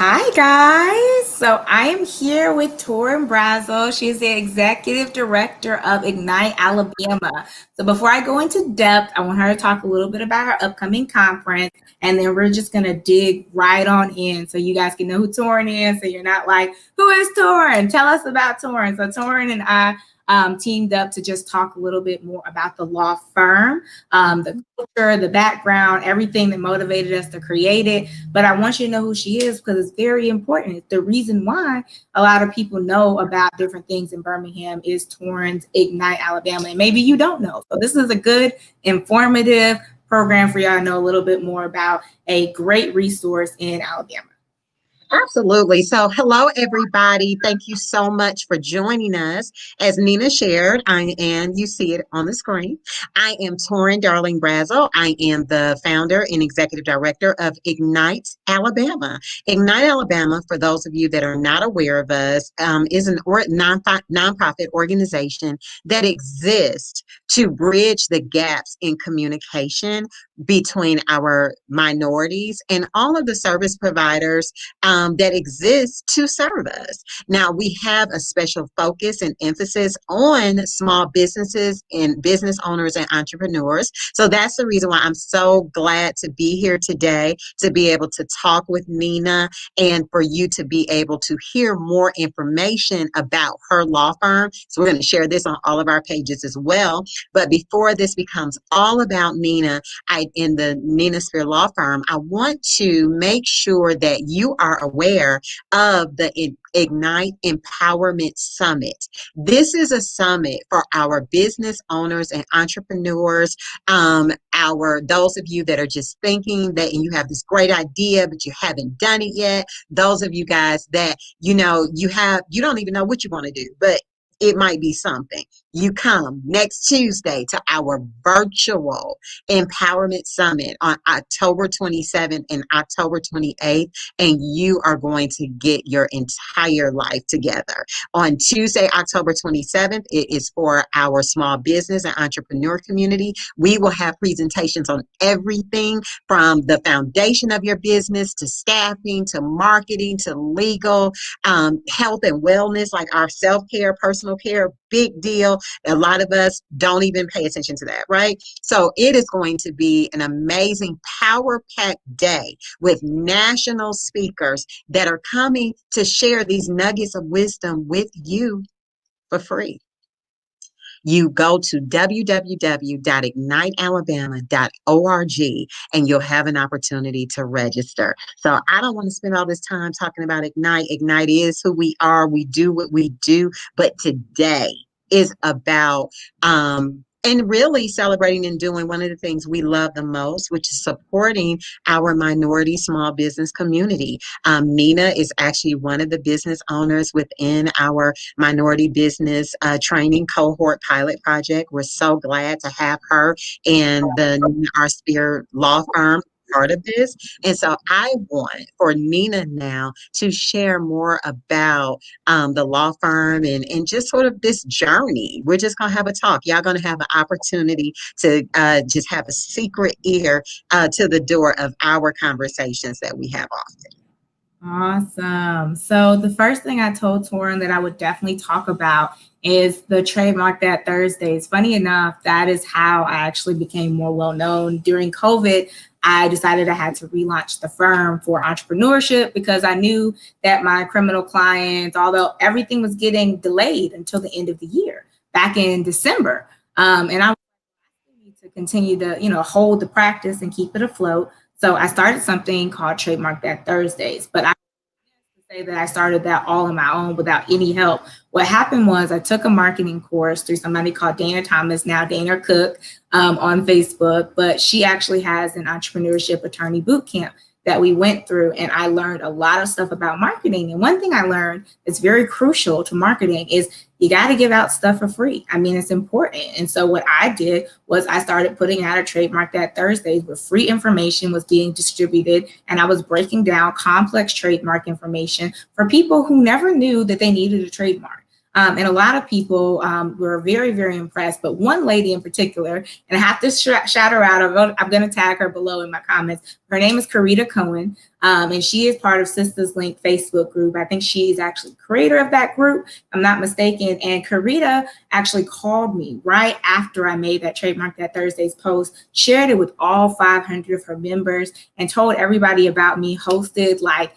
Hi guys. So I am here with Torin Brazel. She's the executive director of Ignite Alabama. So before I go into depth, I want her to talk a little bit about her upcoming conference, and then we're just gonna dig right on in so you guys can know who Torin is. So you're not like, who is Torin? Tell us about Torin. So Torin and I teamed up to just talk a little bit more about the law firm, the culture, the background, everything that motivated us to create it. But I want you to know who she is because it's very important. It's the reason why a lot of people know about different things in Birmingham is Torrance Ignite Alabama. And maybe you don't know. So this is a good, informative program for y'all to know a little bit more about a great resource in Alabama. Absolutely. So, hello, everybody. Thank you so much for joining us. As Nina shared, you see it on the screen. I am Torin Darling Brazel. I am the founder and executive director of Ignite Alabama. Ignite Alabama, for those of you that are not aware of us, is an nonprofit organization that exists to bridge the gaps in communication between our minorities and all of the service providers that exists to serve us. Now, we have a special focus and emphasis on small businesses and business owners and entrepreneurs. So that's the reason why I'm so glad to be here today, to be able to talk with Neena and for you to be able to hear more information about her law firm. So we're going to share this on all of our pages as well. But before this becomes all about Neena, in the Neena Speer Law Firm, I want to make sure that you are aware of the Ignite Empowerment Summit. This is a summit for our business owners and entrepreneurs, those of you that are just thinking that and you have this great idea but you haven't done it yet. Those of you guys that you don't even know what you want to do, but it might be something. You come next Tuesday to our virtual empowerment summit on October 27th and October 28th, and you are going to get your entire life together. On Tuesday, October 27th, it is for our small business and entrepreneur community. We will have presentations on everything from the foundation of your business to staffing to marketing to legal, health and wellness, like our self-care, personal care, big deal. A lot of us don't even pay attention to that, right? So it is going to be an amazing, power-packed day with national speakers that are coming to share these nuggets of wisdom with you for free. You go to www.ignitealabama.org and you'll have an opportunity to register. So I don't want to spend all this time talking about Ignite. Ignite is who we are. We do what we do. But today is about and really celebrating and doing one of the things we love the most, which is supporting our minority small business community. Neena is actually one of the business owners within our minority business training cohort pilot project. We're so glad to have her and our Speer law firm part of this. And so I want for Neena now to share more about the law firm and just sort of this journey. We're just going to have a talk. Y'all going to have an opportunity to just have a secret ear to the door of our conversations that we have often. Awesome. So the first thing I told Torin that I would definitely talk about is the Trademark That Thursdays. Funny enough, that is how I actually became more well-known. During COVID, I decided I had to relaunch the firm for entrepreneurship because I knew that my criminal clients, although everything was getting delayed until the end of the year, back in December, and I need to continue to, hold the practice and keep it afloat. So I started something called Trademark That Thursdays, but I say that I started that all on my own without any help. What happened was I took a marketing course through somebody called Dana Thomas, now Dana Cook, on Facebook, but she actually has an entrepreneurship attorney boot camp that we went through, and I learned a lot of stuff about marketing. And one thing I learned that's very crucial to marketing is you got to give out stuff for free. I mean, it's important. And so what I did was I started putting out a Trademark That Thursdays where free information was being distributed, and I was breaking down complex trademark information for people who never knew that they needed a trademark. And a lot of people were very, very impressed. But one lady in particular, and I have to shout her out. I'm going to tag her below in my comments. Her name is Karita Cohen, and she is part of Sisters Link Facebook group. I think she's actually creator of that group, if I'm not mistaken. And Karita actually called me right after I made that Trademark That Thursday's post, shared it with all 500 of her members, and told everybody about me, hosted like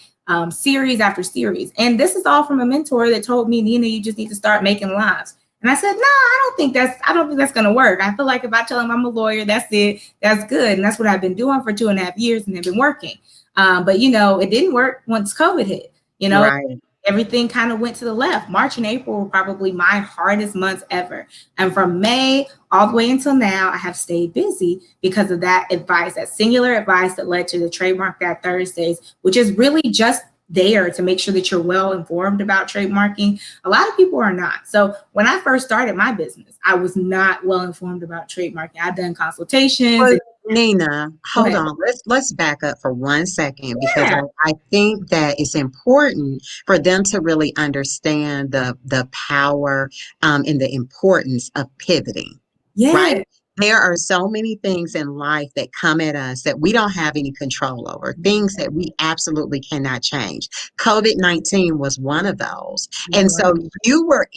series after series. And this is all from a mentor that told me, Neena, you just need to start making lives. And I said, no, I don't think that's going to work. I feel like if I tell them I'm a lawyer, that's it. That's good. And that's what I've been doing for 2.5 years and have been working. But, it didn't work once COVID hit, Right. Everything kind of went to the left. March and April were probably my hardest months ever. And from May all the way until now, I have stayed busy because of that advice, that singular advice that led to the Trademark That Thursdays, which is really just there to make sure that you're well informed about trademarking. A lot of people are not. So when I first started my business, I was not well informed about trademarking. I've done consultations. Well, Neena, hold on. Let's back up for 1 second because I think that it's important for them to really understand the power and the importance of pivoting. Yeah. Right? There are so many things in life that come at us that we don't have any control over, things that we absolutely cannot change. COVID-19 was one of those. And so you were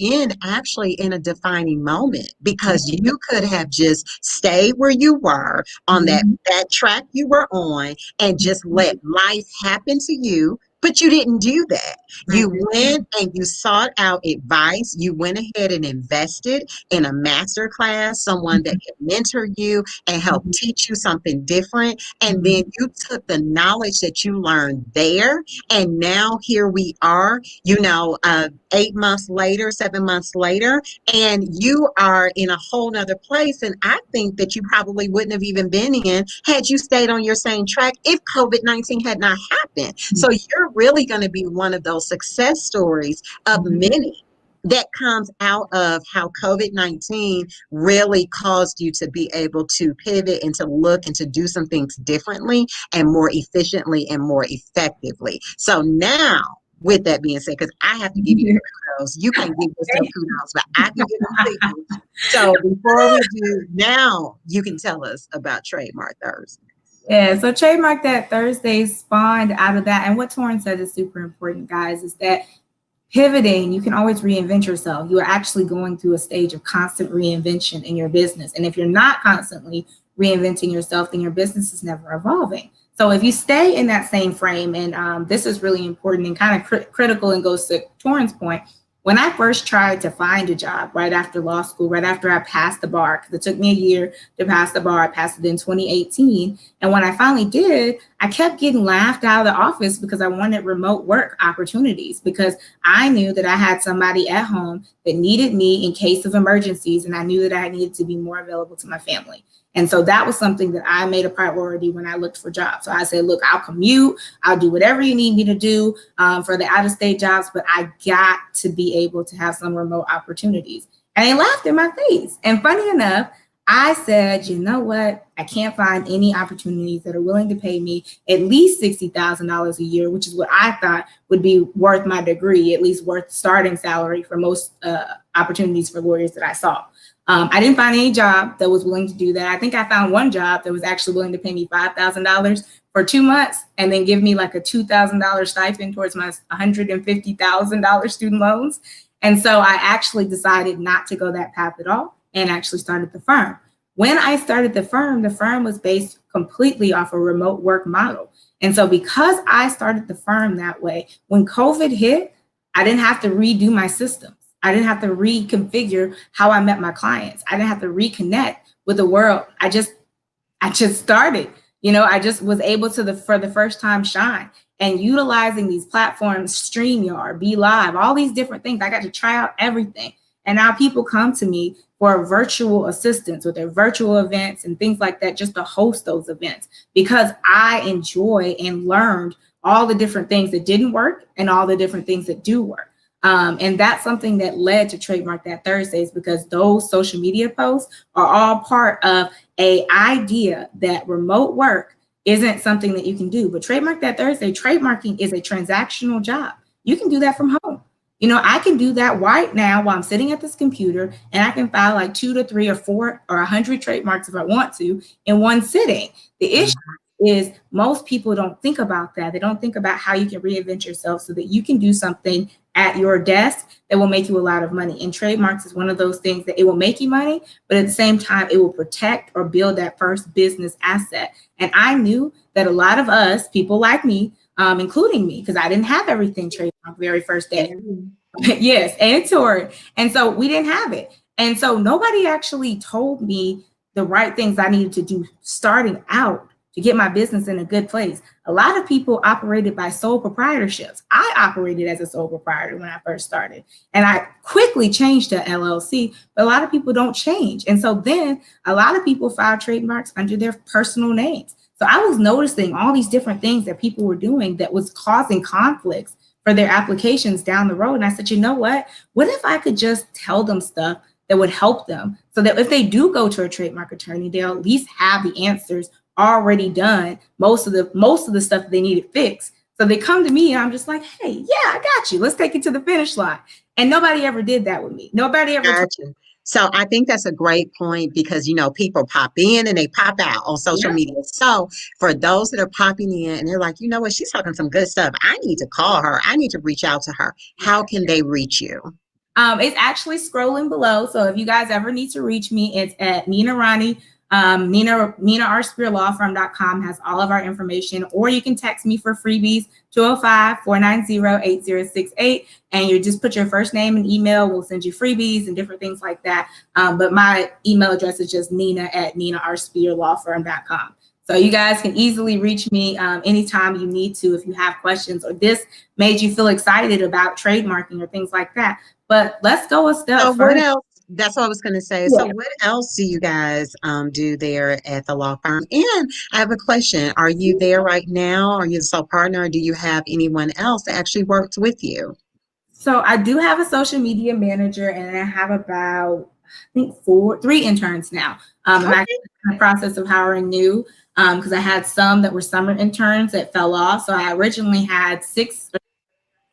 actually in a defining moment because you could have just stayed where you were on that track you were on and just let life happen to you. But you didn't do that. You went and you sought out advice. You went ahead and invested in a master class, someone that could mentor you and help teach you something different. And then you took the knowledge that you learned there. And now here we are, 8 months later, 7 months later, and you are in a whole nother place. And I think that you probably wouldn't have even been in had you stayed on your same track if COVID-19 had not happened. So you're really going to be one of those success stories of many that comes out of how COVID-19 really caused you to be able to pivot and to look and to do some things differently and more efficiently and more effectively. So now, with that being said, because I have to give you kudos, you can't give yourself kudos, but I can give them to you. So before we do, now you can tell us about Trademark Thursday. Yeah, so Trademark That Thursday spawned out of that. And what Torin said is super important, guys, is that pivoting, you can always reinvent yourself. You are actually going through a stage of constant reinvention in your business. And if you're not constantly reinventing yourself, then your business is never evolving. So if you stay in that same frame, and this is really important and kind of critical and goes to Torin's point, when I first tried to find a job right after law school, right after I passed the bar, because it took me a year to pass the bar, I passed it in 2018. And when I finally did, I kept getting laughed out of the office because I wanted remote work opportunities, because I knew that I had somebody at home that needed me in case of emergencies. And I knew that I needed to be more available to my family. And so that was something that I made a priority when I looked for jobs. So I said, look, I'll commute, I'll do whatever you need me to do for the out-of-state jobs, but I got to be able to have some remote opportunities. And they laughed in my face. And funny enough, I said, you know what? I can't find any opportunities that are willing to pay me at least $60,000 a year, which is what I thought would be worth my degree, at least worth starting salary for most opportunities for lawyers that I saw. I didn't find any job that was willing to do that. I think I found one job that was actually willing to pay me $5,000 for 2 months and then give me like a $2,000 stipend towards my $150,000 student loans. And so I actually decided not to go that path at all and actually started the firm. When I started the firm was based completely off a remote work model. And so because I started the firm that way, when COVID hit, I didn't have to redo my systems. I didn't have to reconfigure how I met my clients. I didn't have to reconnect with the world. I just started, I just was able to, for the first time, shine. And utilizing these platforms, StreamYard, Be Live, all these different things. I got to try out everything. And now people come to me for virtual assistance with their virtual events and things like that, just to host those events, because I enjoy and learned all the different things that didn't work and all the different things that do work. And that's something that led to Trademark That Thursdays, because those social media posts are all part of an idea that remote work isn't something that you can do. But Trademark That Thursday, trademarking is a transactional job. You can do that from home. I can do that right now while I'm sitting at this computer, and I can file like 2 to 3 or 4 or 100 trademarks if I want to in one sitting. The issue is most people don't think about that. They don't think about how you can reinvent yourself so that you can do something at your desk that will make you a lot of money. And trademarks is one of those things that it will make you money, but at the same time, it will protect or build that first business asset. And I knew that a lot of us, people like me, including me, because I didn't have everything trademark very first day. Yes, and Torin. And so we didn't have it. And so nobody actually told me the right things I needed to do starting out to get my business in a good place. A lot of people operated by sole proprietorships. I operated as a sole proprietor when I first started, and I quickly changed to LLC, but a lot of people don't change. And so then a lot of people file trademarks under their personal names. So I was noticing all these different things that people were doing that was causing conflicts for their applications down the road. And I said, you know what? What if I could just tell them stuff that would help them so that if they do go to a trademark attorney, they'll at least have the answers already done, most of the stuff they needed fixed. So they come to me and I'm just like, hey, yeah, I got you. Let's take it to the finish line. And nobody ever did that with me. Nobody ever. Gotcha. So I think that's a great point because, people pop in and they pop out on social media. So for those that are popping in and they're like, you know what, she's talking some good stuff. I need to call her. I need to reach out to her. How can they reach you? It's actually scrolling below. So if you guys ever need to reach me, it's at Neena Ronnie. NeenaRSpearLawFirm.com has all of our information, or you can text me for freebies, 205-490-8068. And you just put your first name and email. We'll send you freebies and different things like that. But my email address is just Neena@NeenaRSpearLawFirm.com. So you guys can easily reach me anytime you need to if you have questions or this made you feel excited about trademarking or things like that. But let's go a step further. What else? That's what I was going to say. So what else do you guys do there at the law firm? And I have a question. Are you there right now? Are you a sole partner, or do you have anyone else that actually works with you? So I do have a social media manager, and I have about, I think, 3 interns now. I'm actually in the process of hiring new because I had some that were summer interns that fell off. So I originally had 6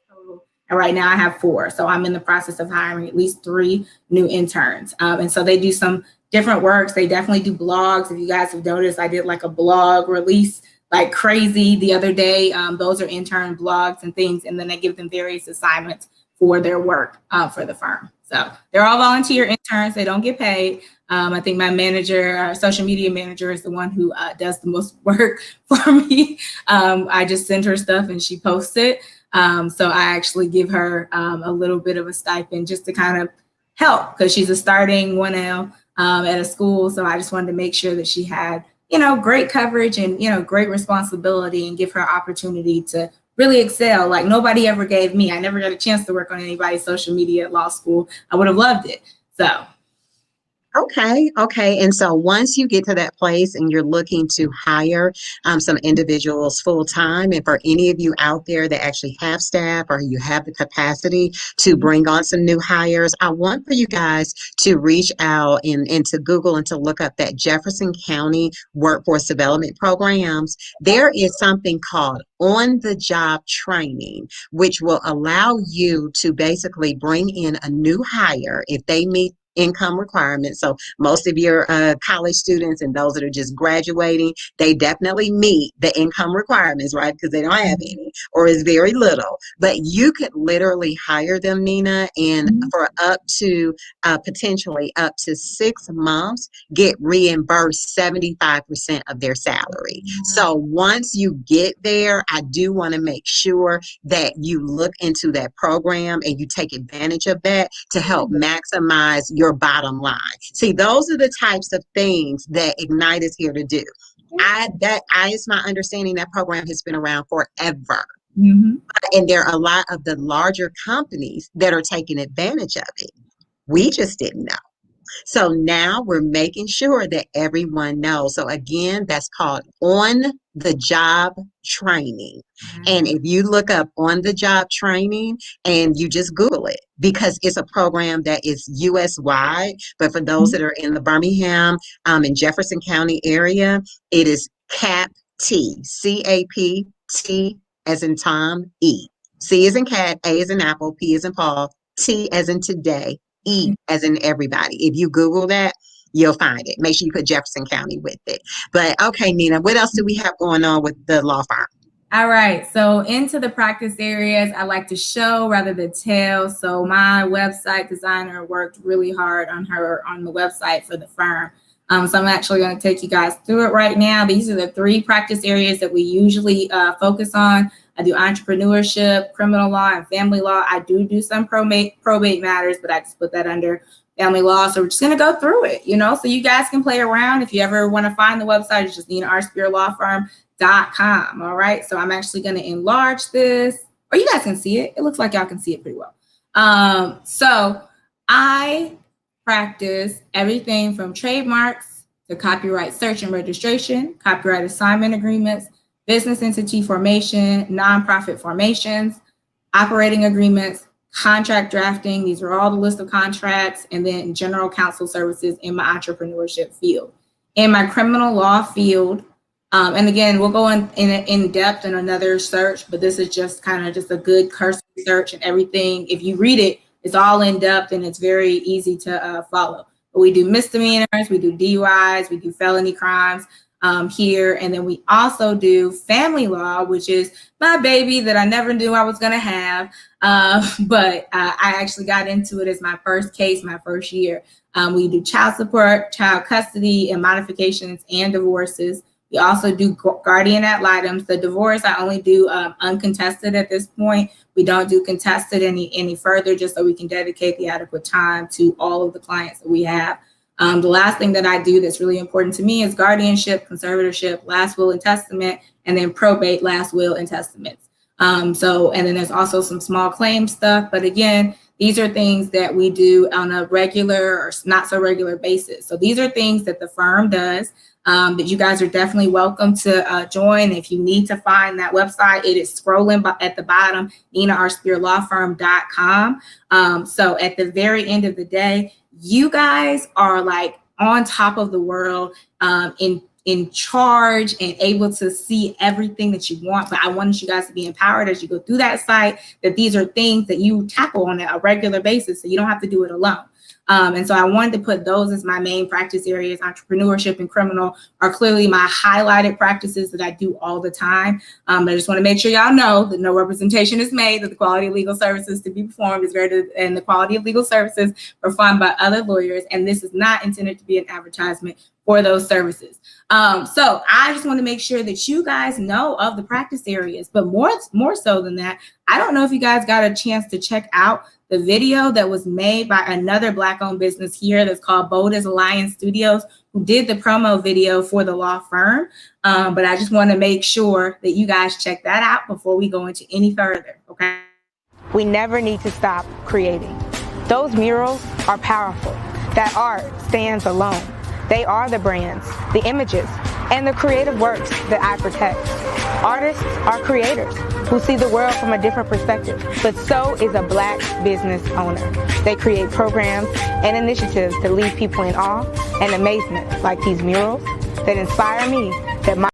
total, and right now I have 4. So I'm in the process of hiring at least 3 new interns. And so they do some different works. They definitely do blogs. If you guys have noticed, I did like a blog release like crazy the other day. Those are intern blogs and things. And then I give them various assignments for their work for the firm. So they're all volunteer interns. They don't get paid. I think my manager, our social media manager, is the one who does the most work for me. I just send her stuff and she posts it. So I actually give her a little bit of a stipend just to kind of help because she's a starting 1L at a school. So I just wanted to make sure that she had, great coverage and, great responsibility and give her opportunity to really excel like nobody ever gave me. I never got a chance to work on anybody's social media at law school. I would have loved it. So. Okay. And so once you get to that place and you're looking to hire some individuals full time, and for any of you out there that actually have staff or you have the capacity to bring on some new hires, I want for you guys to reach out and to Google and to look up that Jefferson County Workforce Development Programs. There is something called on-the-job training, which will allow you to basically bring in a new hire if they meet income requirements. So most of your college students and those that are just graduating, they definitely meet the income requirements, right? Because they don't have any or is very little. But you could literally hire them, Neena, and for up to potentially up to 6 months, get reimbursed 75% of their salary. So once you get there, I do want to make sure that you look into that program and you take advantage of that to help maximize your bottom line. See, those are the types of things that Ignite is here to do. It's my understanding that program has been around forever. And there are a lot of the larger companies that are taking advantage of it. We just didn't know. So now we're making sure that everyone knows. So again, that's called on-the-job training. And if you look up on-the-job training and you just Google it, because it's a program that is US wide, but for those that are in the Birmingham and Jefferson County area, it is CAPT, CAPT as in Tom, E. C as in cat, A as in apple, P as in Paul, T as in today, E as in everybody. If you Google that, you'll find it. Make sure you put Jefferson County with it. But okay, Neena, what else do we have going on with the law firm? All right, so into the practice areas, I like to show rather than tell. So my website designer worked really hard on the website for the firm. So I'm actually going to take you guys through it right now. These are the 3 practice areas that we usually focus on. I do entrepreneurship, criminal law, and family law. I do some probate matters, but I just put that under family law. So we're just going to go through it, so you guys can play around. If you ever want to find the website, it's just Neena Speer Law Firm.com. All right. So I'm actually going to enlarge this, or you guys can see it. It looks like y'all can see it pretty well. So I practice everything from trademarks to copyright search and registration, copyright assignment agreements, business entity formation, nonprofit formations, operating agreements, contract drafting. These are all the list of contracts, and then general counsel services in my entrepreneurship field. In my criminal law field, and again, we'll go in depth in another search, but this is just kind of just a good cursory search, and everything, if you read it, it's all in depth and it's very easy to follow. But we do misdemeanors, we do DUIs, we do felony crimes here. And then we also do family law, which is my baby that I never knew I was going to have. But I actually got into it as my first case, my first year. We do child support, child custody, and modifications and divorces. We also do guardian ad litem. The divorce, I only do uncontested at this point. We don't do contested any further, just so we can dedicate the adequate time to all of the clients that we have. The last thing that I do that's really important to me is guardianship, conservatorship, last will and testament, and then probate, last will and testaments. And then there's also some small claim stuff. But again, these are things that we do on a regular or not so regular basis. So these are things that the firm does. That you guys are definitely welcome to join. If you need to find that website, it is scrolling at the bottom, NeenaSpeerLawFirm.com. So at the very end of the day, you guys are like on top of the world, in charge and able to see everything that you want. But I wanted you guys to be empowered as you go through that site, that these are things that you tackle on a regular basis, so you don't have to do it alone. And so I wanted to put those as my main practice areas. Entrepreneurship and criminal are clearly my highlighted practices that I do all the time. I just want to make sure y'all know that no representation is made that the quality of legal services to be performed is greater than the quality of legal services performed by other lawyers. And this is not intended to be an advertisement for those services. So I just want to make sure that you guys know of the practice areas, but more so than that, I don't know if you guys got a chance to check out the video that was made by another Black-owned business here that's called Bold as a Lion Studios, who did the promo video for the law firm. But I just want to make sure that you guys check that out before we go into any further, okay? We never need to stop creating. Those murals are powerful. That art stands alone. They are the brands, the images, and the creative works that I protect. Artists are creators who see the world from a different perspective, but so is a Black business owner. They create programs and initiatives that leave people in awe and amazement, like these murals that inspire me, that my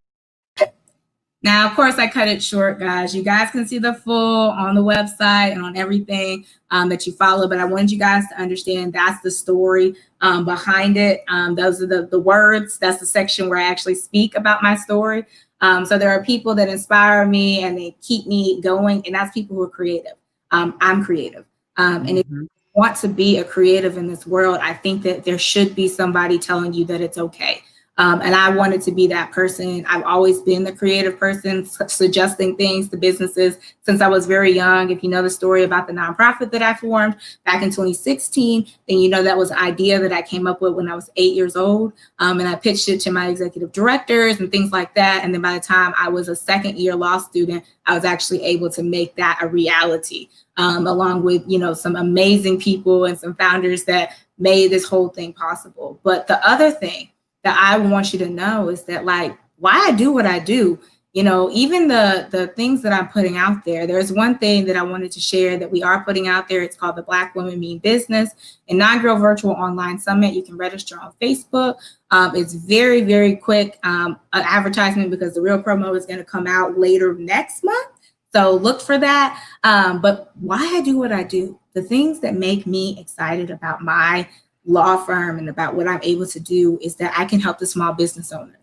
Now, of course, I cut it short, guys. You guys can see the full on the website and on everything that you follow, but I wanted you guys to understand that's the story behind it. Those are the words. That's the section where I actually speak about my story. So there are people that inspire me and they keep me going, and that's people who are creative. I'm creative. And if you want to be a creative in this world, I think that there should be somebody telling you that it's okay. And I wanted to be that person. I've always been the creative person, suggesting things to businesses since I was very young. If you know the story about the nonprofit that I formed back in 2016, then you know that was an idea that I came up with when I was 8 years old. And I pitched it to my executive directors and things like that. And then by the time I was a second year law student, I was actually able to make that a reality, along with, some amazing people and some founders that made this whole thing possible. But the other thing that I want you to know is that, like, why I do what I do, even the things that I'm putting out there, there's one thing that I wanted to share that we are putting out there. It's called the Black Women Mean Business Inaugural Virtual Online Summit. You can register on Facebook. It's very, very quick advertisement because the real promo is going to come out later next month. So look for that. But why I do what I do, the things that make me excited about my law firm and about what I'm able to do is that I can help the small business owner.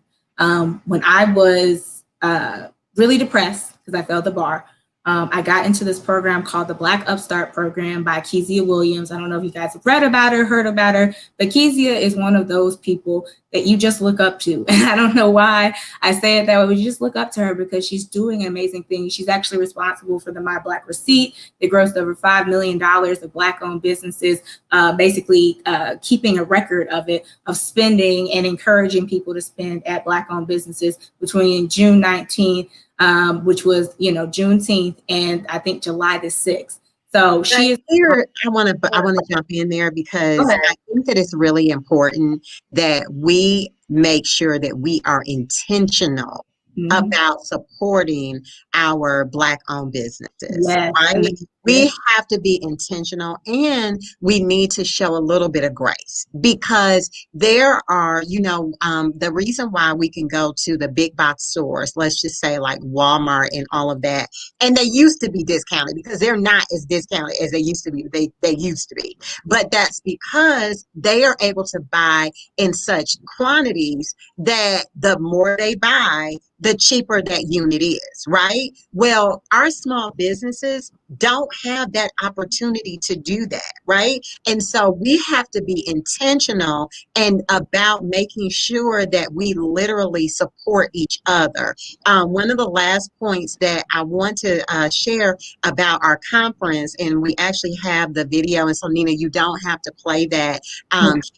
When I was really depressed because I failed the bar, I got into this program called the Black Upstart Program by Kezia Williams. I don't know if you guys have read about her, heard about her, but Kezia is one of those people that you just look up to. And I don't know why I say it that way, but you just look up to her because she's doing amazing things. She's actually responsible for the My Black Receipt. It grossed over $5 million of Black-owned businesses, basically keeping a record of it, of spending and encouraging people to spend at Black-owned businesses between June 19th, which was, Juneteenth, and I think July the 6th. So she is here. I want to jump in there because I think that it's really important that we make sure that we are intentional about supporting our Black-owned businesses. Yes. Right? We have to be intentional, and we need to show a little bit of grace because there are, the reason why we can go to the big box stores, let's just say like Walmart and all of that, and they used to be discounted because they're not as discounted as they used to be. They used to be, but that's because they are able to buy in such quantities that the more they buy, the cheaper that unit is, right? Well, our small businesses don't have that opportunity to do that, right? And so we have to be intentional and about making sure that we literally support each other. One of the last points that I want to share about our conference, and we actually have the video, and so Neena, you don't have to play that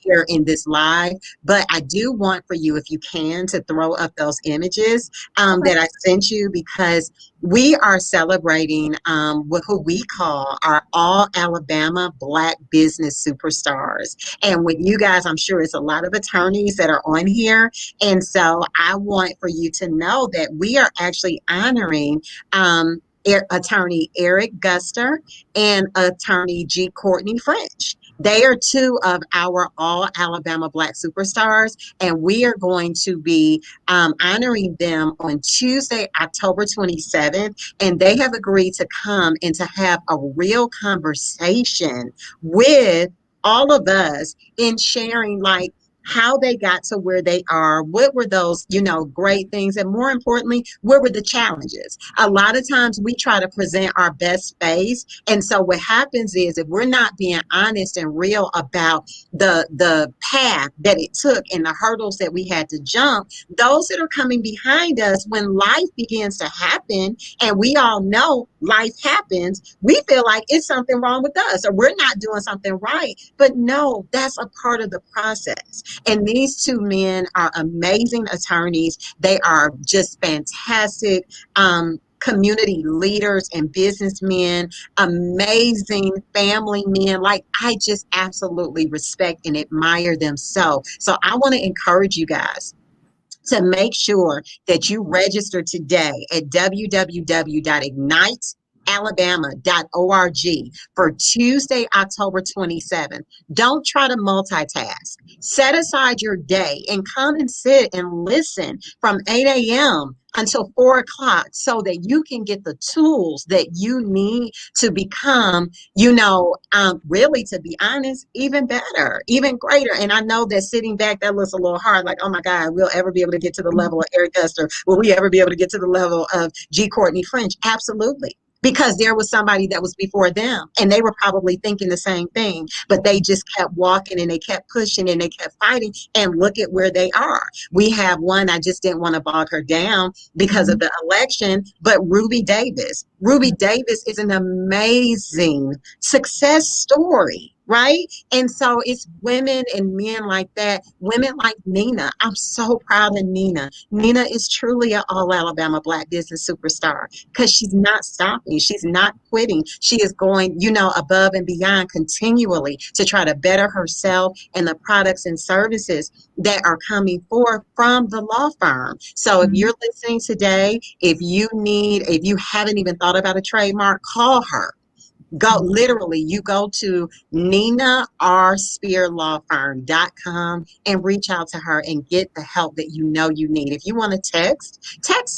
here in this live, but I do want for you, if you can, to throw up those images that I sent you, because we are celebrating who we call our All Alabama Black Business Superstars. And with you guys, I'm sure it's a lot of attorneys that are on here. And so I want for you to know that we are actually honoring attorney Eric Guster and attorney G. Courtney French. They are two of our All Alabama Black Superstars, and we are going to be honoring them on Tuesday, October 27th, and they have agreed to come and to have a real conversation with all of us in sharing like how they got to where they are, what were those, great things, and more importantly, what were the challenges? A lot of times we try to present our best face, and so what happens is if we're not being honest and real about the path that it took and the hurdles that we had to jump, those that are coming behind us, when life begins to happen, and we all know life happens, we feel like it's something wrong with us or we're not doing something right. But no, that's a part of the process. And these two men are amazing attorneys. They are just fantastic community leaders and businessmen, amazing family men. Like, I just absolutely respect and admire them so. So I want to encourage you guys to make sure that you register today at www.ignitealabama.org for Tuesday, October 27th. Don't try to multitask. Set aside your day and come and sit and listen from 8 a.m. until 4 o'clock so that you can get the tools that you need to become, really, to be honest, even better, even greater. And I know that sitting back, that looks a little hard, like, oh my God, we'll ever be able to get to the level of Eric Guster? Will we ever be able to get to the level of G. Courtney French? Absolutely. Because there was somebody that was before them and they were probably thinking the same thing, but they just kept walking and they kept pushing and they kept fighting, and look at where they are. We have one, I just didn't want to bog her down because of the election, but Ruby Davis. Ruby Davis is an amazing success story, right? And so it's women and men like that, women like Neena. I'm so proud of Neena. Neena is truly an All Alabama Black Business Superstar because she's not stopping. She's not quitting. She is going, above and beyond continually to try to better herself and the products and services that are coming forth from the law firm. So if you're listening today, if you haven't even thought about a trademark, call her. You go to NeenaRSpeerLawFirm.com and reach out to her and get the help that you need. If you want to text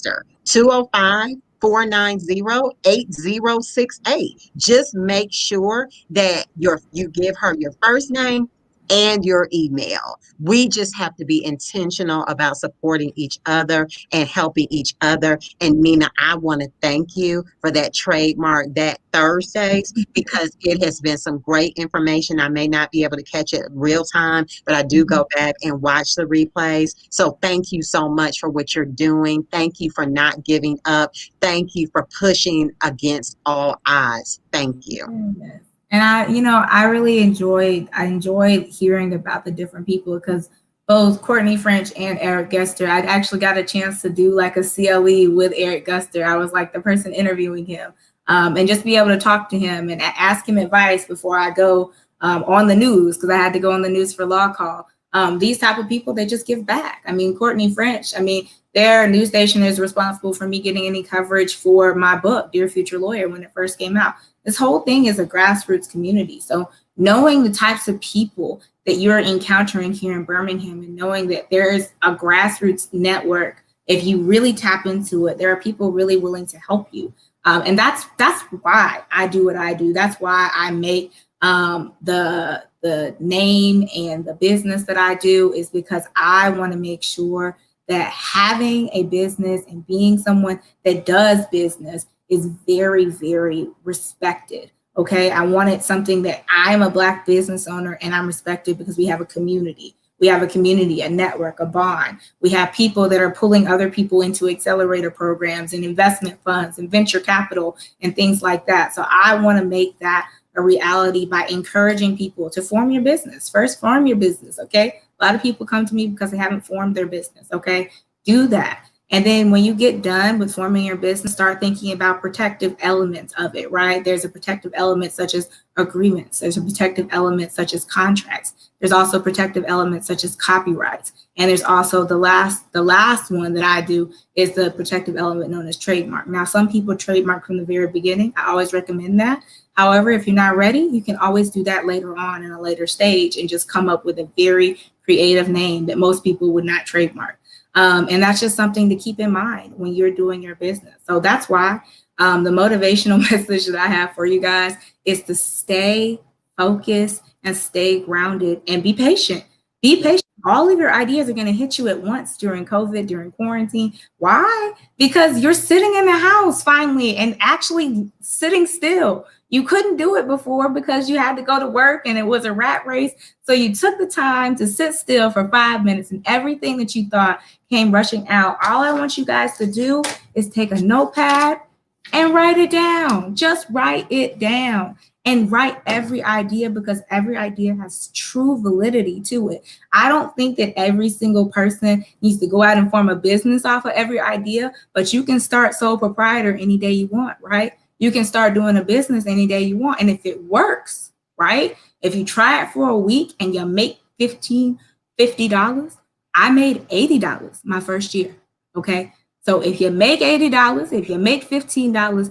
her 205 490-8068. Just make sure that you give her your first name and your email. We just have to be intentional about supporting each other and helping each other. And Neena, I want to thank you for that trademark that Thursdays, because it has been some great information. I may not be able to catch it real time, but I do go back and watch the replays. So thank you so much for what you're doing. Thank you for not giving up. Thank you for pushing against all odds. Thank you. Yes. And I really enjoyed hearing about the different people, because both Courtney French and Eric Guster, I actually got a chance to do like a CLE with Eric Guster. I was like the person interviewing him, and just be able to talk to him and ask him advice before I go on the news, because I had to go on the news for Law Call. These type of people, they just give back. I mean, Courtney French, their news station is responsible for me getting any coverage for my book, Dear Future Lawyer, when it first came out. This whole thing is a grassroots community. So knowing the types of people that you're encountering here in Birmingham, and knowing that there is a grassroots network, if you really tap into it, there are people really willing to help you. And that's why I do what I do. That's why I make the name and the business that I do, is because I want to make sure that having a business and being someone that does business is very, very respected. Okay. I wanted something that I'm a Black business owner and I'm respected because we have a community. We have a community, a network, a bond. We have people that are pulling other people into accelerator programs and investment funds and venture capital and things like that. So I want to make that a reality by encouraging people to form your business. First, form your business. Okay. A lot of people come to me because they haven't formed their business. Okay. Do that. And then when you get done with forming your business, start thinking about protective elements of it, right? There's a protective element such as agreements. There's a protective element such as contracts. There's also protective elements such as copyrights. And there's also the last one that I do is the protective element known as trademark. Now, some people trademark from the very beginning. I always recommend that. However, if you're not ready, you can always do that later on in a later stage and just come up with a very creative name that most people would not trademark. And that's just something to keep in mind when you're doing your business. So that's why the motivational message that I have for you guys is to stay focused and stay grounded and be patient. Be patient. All of your ideas are going to hit you at once during COVID, during quarantine. Why? Because you're sitting in the house finally and actually sitting still. You couldn't do it before because you had to go to work and it was a rat race. So you took the time to sit still for 5 minutes and everything that you thought came rushing out. All I want you guys to do is take a notepad and write it down. Just write it down and write every idea, because every idea has true validity to it. I don't think that every single person needs to go out and form a business off of every idea, but you can start sole proprietor any day you want, right? You can start doing a business any day you want. And if it works, right? If you try it for a week and you make $50, I made $80 my first year. Okay. So if you make $80, if you make $15,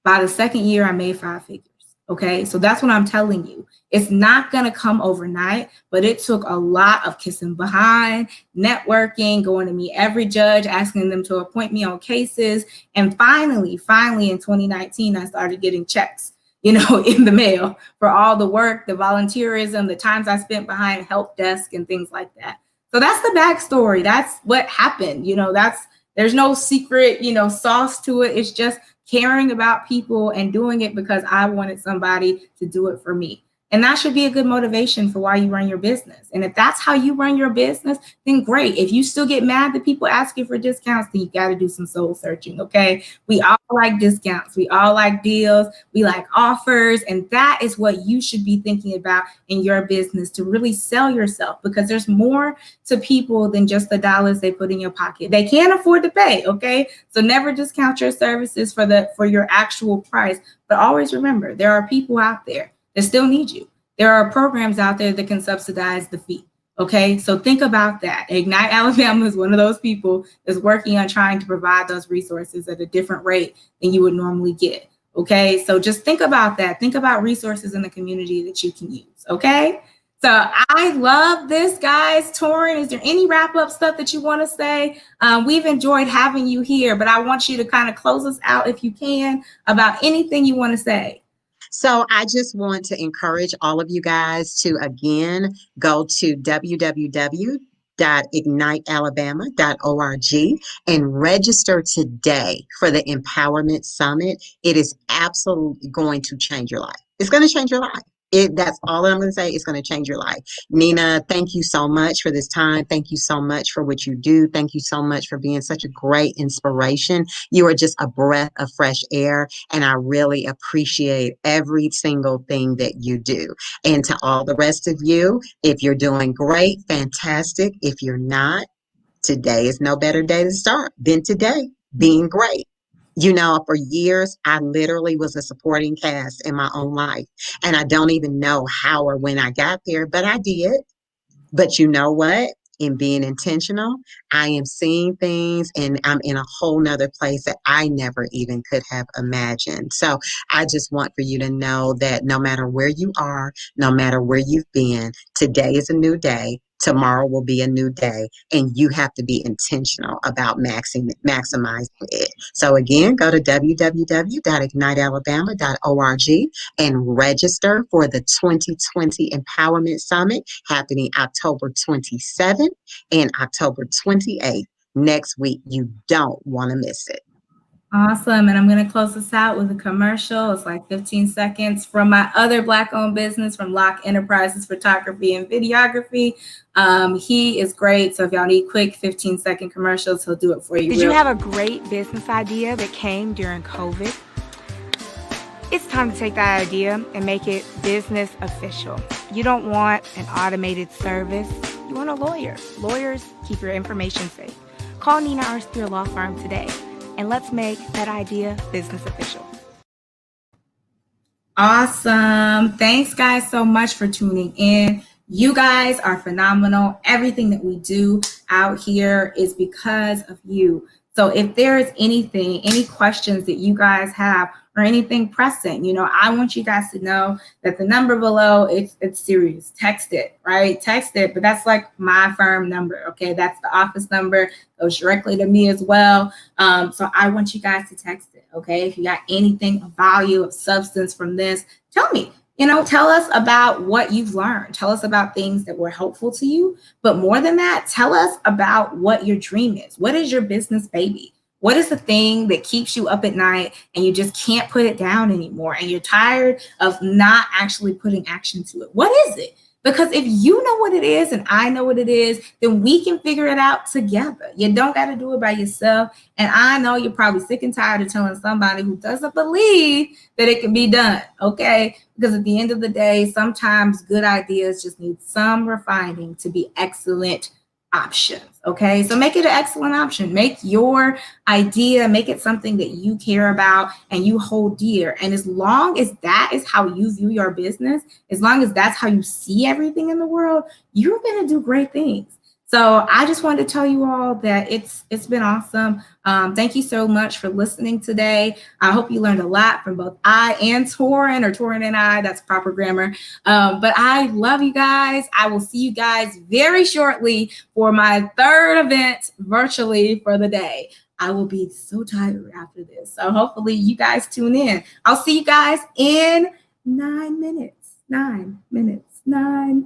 by the second year, I made 5 figures. Okay. So that's what I'm telling you. It's not going to come overnight, but it took a lot of kissing behind, networking, going to meet every judge, asking them to appoint me on cases. And finally, in 2019, I started getting checks, in the mail for all the work, the volunteerism, the times I spent behind help desk and things like that. So that's the backstory. That's what happened. There's no secret, sauce to it. It's just caring about people and doing it because I wanted somebody to do it for me. And that should be a good motivation for why you run your business. And if that's how you run your business, then great. If you still get mad that people ask you for discounts, then you got to do some soul searching, okay? We all like discounts. We all like deals. We like offers. And that is what you should be thinking about in your business to really sell yourself, because there's more to people than just the dollars they put in your pocket. They can't afford to pay, okay? So never discount your services for your actual price. But always remember, there are people out there that still need you. There are programs out there that can subsidize the fee. Okay, so think about that. Ignite Alabama is one of those people that's working on trying to provide those resources at a different rate than you would normally get. Okay, so just think about that. Think about resources in the community that you can use. Okay, So I love this, guys. Torin, is there any wrap-up stuff that you want to say? We've enjoyed having you here, but I want you to kind of close us out, if you can, about anything you want to say. So I just want to encourage all of you guys to, again, go to www.ignitealabama.org and register today for the Empowerment Summit. It is absolutely going to change your life. It's going to change your life. That's all I'm going to say. It's going to change your life. Neena, thank you so much for this time. Thank you so much for what you do. Thank you so much for being such a great inspiration. You are just a breath of fresh air, and I really appreciate every single thing that you do. And to all the rest of you, if you're doing great, fantastic. If you're not, today is no better day to start than today, being great. You know, for years, I literally was a supporting cast in my own life. And I don't even know how or when I got there, but I did. But you know what? In being intentional, I am seeing things and I'm in a whole nother place that I never even could have imagined. So I just want for you to know that no matter where you are, no matter where you've been, today is a new day. Tomorrow will be a new day, and you have to be intentional about maximizing it. So again, go to www.ignitealabama.org and register for the 2020 Empowerment Summit happening October 27th and October 28th next week. You don't want to miss it. Awesome. And I'm going to close this out with a commercial. It's like 15 seconds from my other Black-owned business, from Locke Enterprises Photography and Videography. He is great. So if y'all need quick 15-second commercials, he'll do it for you. Did you have a great business idea that came during COVID? It's time to take that idea and make it business official. You don't want an automated service. You want a lawyer. Lawyers keep your information safe. Call Neena, our Speer law firm today, and let's make that idea business official. Awesome. Thanks, guys, so much for tuning in. You guys are phenomenal. Everything that we do out here is because of you. So if there is anything, any questions that you guys have or anything pressing, you know, I want you guys to know that the number below, it's serious. Text it, right? Text it, but that's like my firm number, okay? That's the office number, goes directly to me as well. So I want you guys to text it, okay? If you got anything of value, of substance from this, tell me. You know, tell us about what you've learned. Tell us about things that were helpful to you. But more than that, tell us about what your dream is. What is your business baby? What is the thing that keeps you up at night and you just can't put it down anymore? And you're tired of not actually putting action to it. What is it? Because if you know what it is and I know what it is, then we can figure it out together. You don't got to do it by yourself. And I know you're probably sick and tired of telling somebody who doesn't believe that it can be done, okay? Because at the end of the day, sometimes good ideas just need some refining to be excellent options, okay? So make it an excellent option. Make your idea, make it something that you care about and you hold dear. And as long as that is how you view your business, as long as that's how you see everything in the world, you're going to do great things. So I just wanted to tell you all that it's been awesome. Thank you so much for listening today. I hope you learned a lot from both I and Torin, or Torin and I, that's proper grammar. But I love you guys. I will see you guys very shortly for my third event virtually for the day. I will be so tired after this. So hopefully you guys tune in. I'll see you guys in 9 minutes. 9 minutes. 9.